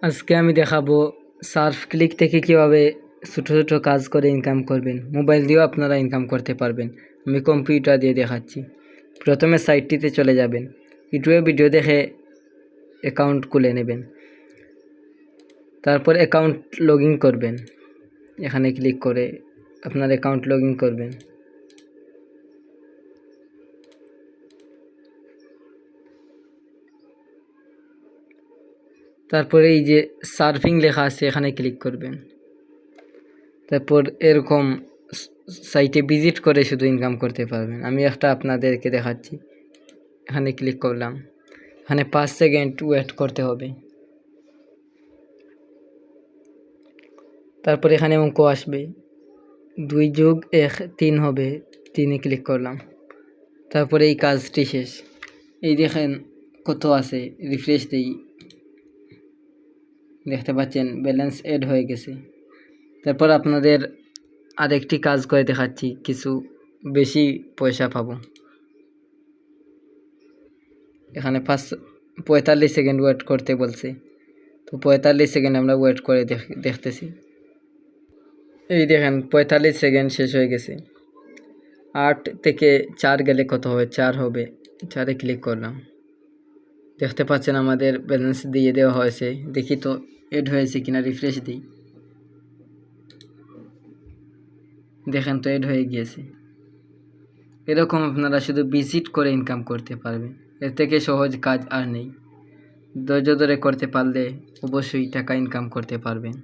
আজকে আমি দেখাবো সার্ফ ক্লিক থেকে কিভাবে ছোট ছোট কাজ করে ইনকাম করবেন। মোবাইল দিয়েও আপনারা ইনকাম করতে পারবেন। আমি কম্পিউটার দিয়ে দেখাচ্ছি। প্রথমে সাইটটিতে চলে যাবেন, ইউটিউবে ভিডিও দেখে অ্যাকাউন্ট খুলে নেবেন। তারপর অ্যাকাউন্ট লগ ইন করবেন। এখানে ক্লিক করে আপনার অ্যাকাউন্ট লগ ইন করবেন। তারপরে এই যে সার্ফিং লেখা আছে এখানে ক্লিক করবেন। তারপর এরকম সাইটে ভিজিট করে শুধু ইনকাম করতে পারবেন। আমি একটা আপনাদেরকে দেখাচ্ছি। এখানে ক্লিক করলাম, এখানে 5 সেকেন্ড ওয়েট করতে হবে। তারপর এখানে অঙ্ক আসবে, 2 যোগ 1 3 হবে, 3-এ ক্লিক করলাম। তারপরে এই কাজটি শেষ। এই দেখেন কত আছে, রিফ্রেশ দিই, দেখতে পাচ্ছেন ব্যালেন্স এড হয়ে গেছে। তারপর আপনাদের আরেকটি কাজ করে দেখাচ্ছি, কিছু বেশি পয়সা পাবো। এখানে 45 সেকেন্ড ওয়েট করতে বলছে, তো 45 সেকেন্ড আমরা ওয়েট করে দেখতেছি। এই দেখেন 45 সেকেন্ড শেষ হয়ে গেছে। 8 থেকে 4 গেলে কত হবে? 4 হবে। 4-এ ক্লিক করলাম। দেখতে পাচ্ছেন আমাদের ব্যালেন্স দিয়ে দেওয়া হয়েছে। দেখি তো এড হয়েছে কিনা, রিফ্রেশ দিই। দেখেন তো এড হয়ে গিয়েছে। এরকম আপনারা শুধু ভিজিট করে ইনকাম করতে পারবেন। এর থেকে সহজ কাজ আর নেই। ধৈর্য ধরে করতে পারলে অবশ্যই টাকা ইনকাম করতে পারবেন।